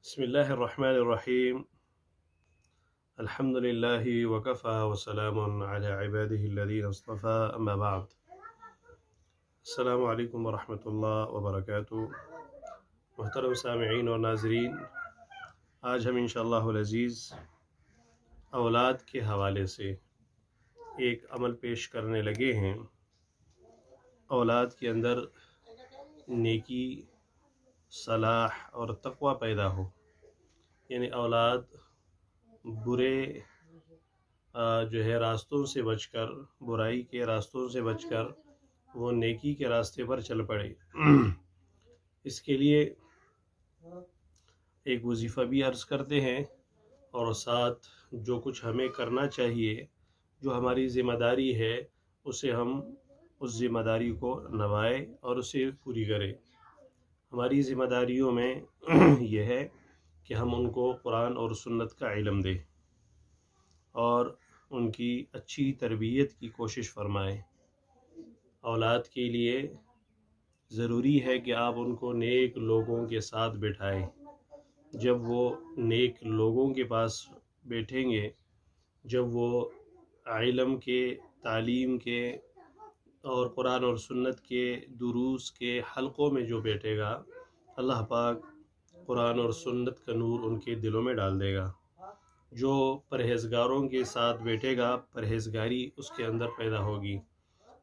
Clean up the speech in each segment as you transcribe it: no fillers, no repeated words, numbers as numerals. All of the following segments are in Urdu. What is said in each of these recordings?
بسم الله الرحمن الرحيم. الحمد لله وكفى وسلام على عباده الذين اصطفى أما بعد. السلام علیکم ورحمۃ اللہ وبرکاتہ. محترم سامعین اور ناظرین، آج ہم انشاءاللہ العزیز اولاد کے حوالے سے ایک عمل پیش کرنے لگے ہیں. اولاد کے اندر نیکی، صلاح اور تقوی پیدا ہو، یعنی اولاد برے جو ہے راستوں سے بچ کر، برائی کے راستوں سے بچ کر وہ نیکی کے راستے پر چل پڑے. اس کے لیے ایک وظیفہ بھی عرض کرتے ہیں اور ساتھ جو کچھ ہمیں کرنا چاہیے، جو ہماری ذمہ داری ہے، اسے ہم اس ذمہ داری کو نبھائیں اور اسے پوری کریں. ہماری ذمہ داریوں میں یہ ہے کہ ہم ان کو قرآن اور سنت کا علم دیں اور ان کی اچھی تربیت کی کوشش فرمائیں. اولاد کے لیے ضروری ہے کہ آپ ان کو نیک لوگوں کے ساتھ بٹھائیں. جب وہ نیک لوگوں کے پاس بیٹھیں گے، جب وہ علم کے، تعلیم کے اور قرآن اور سنت کے دروس کے حلقوں میں جو بیٹھے گا، اللہ پاک قرآن اور سنت کا نور ان کے دلوں میں ڈال دے گا. جو پرہیزگاروں کے ساتھ بیٹھے گا، پرہیزگاری اس کے اندر پیدا ہوگی.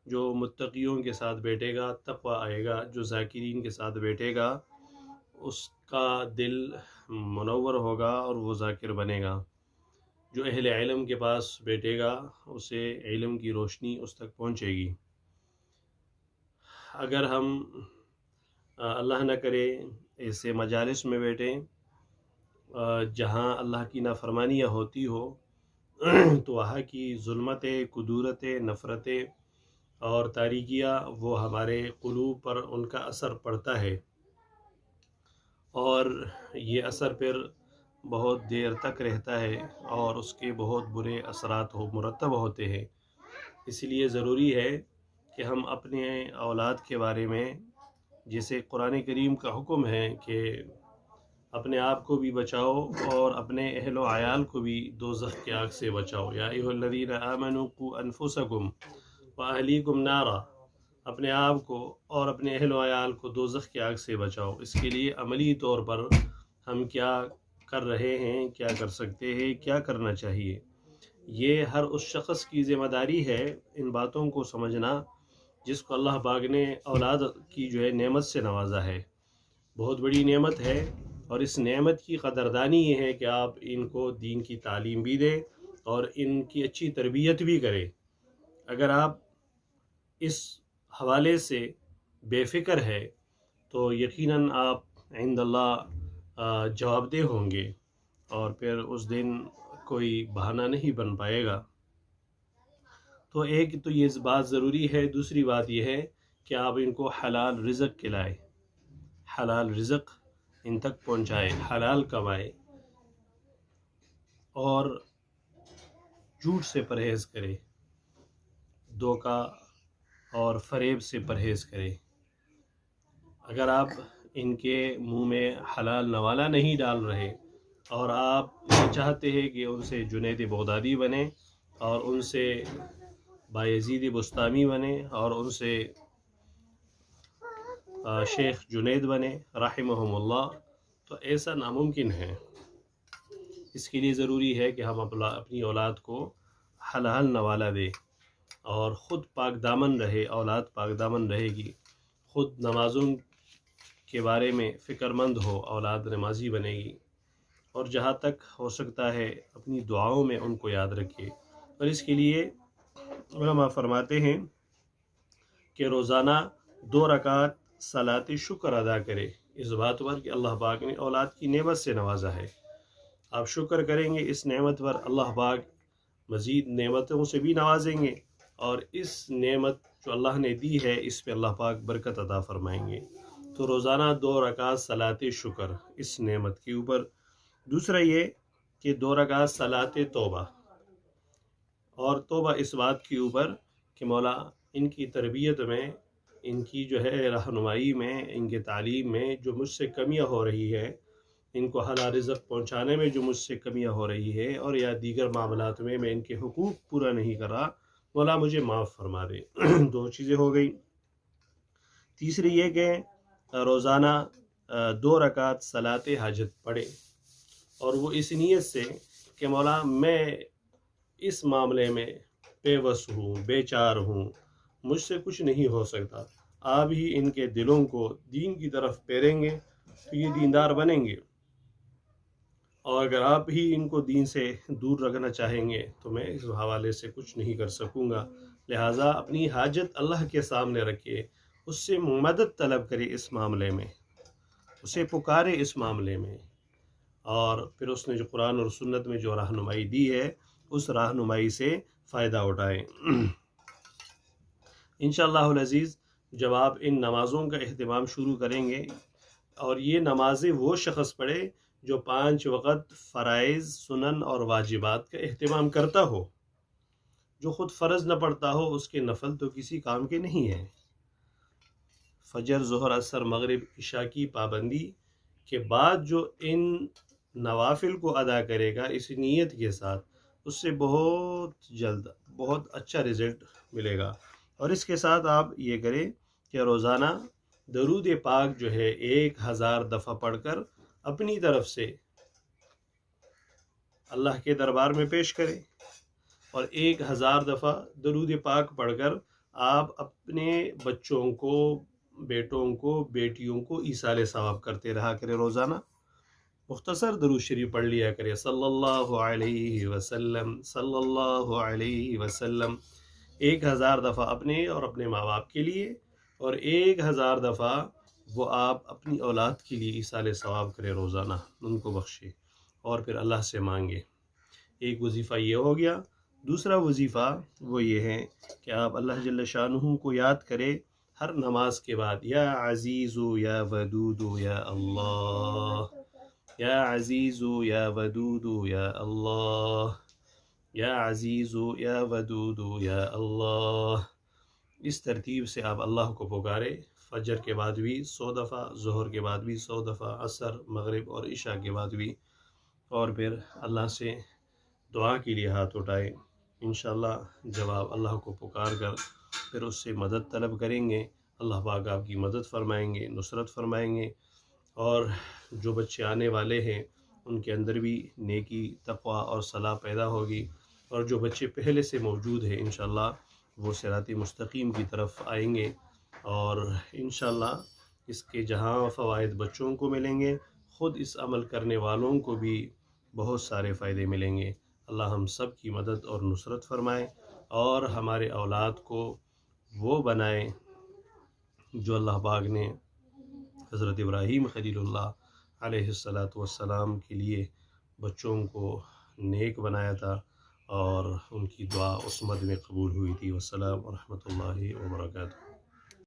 جو متقیوں کے ساتھ بیٹھے گا، تقوی آئے گا. جو ذاکرین کے ساتھ بیٹھے گا، اس کا دل منور ہوگا اور وہ ذاکر بنے گا. جو اہل علم کے پاس بیٹھے گا، اسے علم کی روشنی اس تک پہنچے گی. اگر ہم اللہ نہ کرے ایسے مجالس میں بیٹھیں جہاں اللہ کی نافرمانیاں ہوتی ہو، تو وہاں کی ظلمتیں، کدورتیں، نفرتیں اور تاریکیاں وہ ہمارے قلوب پر ان کا اثر پڑتا ہے، اور یہ اثر پھر بہت دیر تک رہتا ہے اور اس کے بہت برے اثرات مرتب ہوتے ہیں. اس لیے ضروری ہے کہ ہم اپنے اولاد کے بارے میں، جیسے قرآن کریم کا حکم ہے کہ اپنے آپ کو بھی بچاؤ اور اپنے اہل و عیال کو بھی دوزخ کی آگ سے بچاؤ. یا ایھا الذین آمنوا قوا انفسکم واہلیکم نارا، اپنے آپ کو اور اپنے اہل و عیال کو دوزخ کی آگ سے بچاؤ. اس کے لیے عملی طور پر ہم کیا کر رہے ہیں، کیا کر سکتے ہیں، کیا کرنا چاہیے، یہ ہر اس شخص کی ذمہ داری ہے ان باتوں کو سمجھنا جس کو اللہ پاک نے اولاد کی جو ہے نعمت سے نوازا ہے. بہت بڑی نعمت ہے، اور اس نعمت کی قدردانی یہ ہے کہ آپ ان کو دین کی تعلیم بھی دیں اور ان کی اچھی تربیت بھی کریں. اگر آپ اس حوالے سے بے فکر ہے تو یقیناً آپ عند اللہ جواب دہ ہوں گے، اور پھر اس دن کوئی بہانہ نہیں بن پائے گا. تو ایک تو یہ بات ضروری ہے. دوسری بات یہ ہے کہ آپ ان کو حلال رزق کھلائیں، حلال رزق ان تک پہنچائے، حلال کمائے، اور جھوٹ سے پرہیز کرے، دھوکہ اور فریب سے پرہیز کرے. اگر آپ ان کے منہ میں حلال نوالا نہیں ڈال رہے اور آپ چاہتے ہیں کہ ان سے جنید بغدادی بنے اور ان سے بایزید بستامی بنے اور ان سے شیخ جنید بنے رحمہم اللہ، تو ایسا ناممکن ہے. اس کے لیے ضروری ہے کہ ہم اپنی اولاد کو حلال نوالا دیں اور خود پاک دامن رہے. اولاد پاک دامن رہے گی، خود نمازوں کے بارے میں فکر مند ہو، اولاد نمازی بنے گی. اور جہاں تک ہو سکتا ہے اپنی دعاؤں میں ان کو یاد رکھے. اور اس کے لیے علماء فرماتے ہیں کہ روزانہ 2 رکعت صلاۃ شکر ادا کرے، اس بات پر کہ اللہ پاک نے اولاد کی نعمت سے نوازا ہے. آپ شکر کریں گے اس نعمت پر، اللہ پاک مزید نعمتوں سے بھی نوازیں گے، اور اس نعمت جو اللہ نے دی ہے اس پہ اللہ پاک برکت عطا فرمائیں گے. تو روزانہ 2 رکعت صلاۃ شکر اس نعمت کے اوپر. دوسرا یہ کہ 2 رکعت صلاۃ توبہ، اور توبہ اس بات کے اوپر کہ مولا ان کی تربیت میں، ان کی جو ہے رہنمائی میں، ان کے تعلیم میں جو مجھ سے کمیاں ہو رہی ہے، ان کو حلال رزق پہنچانے میں جو مجھ سے کمیاں ہو رہی ہے اور یا دیگر معاملات میں ان کے حقوق پورا نہیں کر رہا، مولا مجھے معاف فرما دے۔ دو چیزیں ہو گئی۔ تیسری یہ کہ روزانہ 2 رکعت صلاۃ حاجت پڑھے، اور وہ اس نیت سے کہ مولا میں اس معاملے میں بے بس ہوں، بے چار ہوں، مجھ سے کچھ نہیں ہو سکتا، آپ ہی ان کے دلوں کو دین کی طرف پھیریں گے تو یہ دیندار بنیں گے، اور اگر آپ ہی ان کو دین سے دور رکھنا چاہیں گے تو میں اس حوالے سے کچھ نہیں کر سکوں گا۔ لہٰذا اپنی حاجت اللہ کے سامنے رکھے، اس سے مدد طلب کرے اس معاملے میں، اسے پکارے اس معاملے میں، اور پھر اس نے جو قرآن اور سنت میں جو رہنمائی دی ہے اس رہنمائی سے فائدہ اٹھائیں۔ انشاءاللہ العزیز جب آپ ان نمازوں کا اہتمام شروع کریں گے، اور یہ نمازیں وہ شخص پڑھے جو 5 وقت فرائض، سنن اور واجبات کا اہتمام کرتا ہو، جو خود فرض نہ پڑھتا ہو اس کے نفل تو کسی کام کے نہیں ہیں۔ فجر، ظہر، عصر، مغرب، عشاء کی پابندی کے بعد جو ان نوافل کو ادا کرے گا اس نیت کے ساتھ، اس سے بہت جلد بہت اچھا رزلٹ ملے گا۔ اور اس کے ساتھ آپ یہ کریں کہ روزانہ درود پاک جو ہے 1000 دفعہ پڑھ کر اپنی طرف سے اللہ کے دربار میں پیش کریں، اور 1000 دفعہ درود پاک پڑھ کر آپ اپنے بچوں کو، بیٹوں کو، بیٹیوں کو ایصال ثواب کرتے رہا کرے۔ روزانہ مختصر درود شریف پڑھ لیا کرے، صلی اللہ علیہ وسلم، صلی اللہ علیہ وسلم، 1000 دفعہ اپنے اور اپنے ماں باپ کے لیے، اور 1000 دفعہ وہ آپ اپنی اولاد کے لیے ایصال ثواب کرے، روزانہ ان کو بخشے اور پھر اللہ سے مانگے۔ ایک وظیفہ یہ ہو گیا۔ دوسرا وظیفہ وہ یہ ہے کہ آپ اللہ جل شانہ کو یاد کرے ہر نماز کے بعد، یا عزیز یا ودود یا اللہ، یا عزیز یا ودود یا اللہ، یا عزیز یا ودود یا اللہ۔ اس ترتیب سے آپ اللہ کو پکارے، فجر کے بعد بھی 100 دفعہ، ظہر کے بعد بھی 100 دفعہ، عصر، مغرب اور عشاء کے بعد بھی، اور پھر اللہ سے دعا کے لیے ہاتھ اٹھائیں۔ انشاءاللہ جب آپ اللہ کو پکار کر پھر اس سے مدد طلب کریں گے، اللہ پاک آپ کی مدد فرمائیں گے، نصرت فرمائیں گے، اور جو بچے آنے والے ہیں ان کے اندر بھی نیکی، تقوی اور صلاح پیدا ہوگی، اور جو بچے پہلے سے موجود ہیں انشاءاللہ وہ صراط مستقیم کی طرف آئیں گے، اور انشاءاللہ اس کے جہاں فوائد بچوں کو ملیں گے، خود اس عمل کرنے والوں کو بھی بہت سارے فائدے ملیں گے۔ اللہ ہم سب کی مدد اور نصرت فرمائے، اور ہمارے اولاد کو وہ بنائے جو اللہ پاک نے حضرت ابراہیم خلیل اللہ علیہ السلام کے لیے بچوں کو نیک بنایا تھا، اور ان کی دعا اس مد میں قبول ہوئی تھی۔ والسلام ورحمۃ اللہ وبرکاتہ۔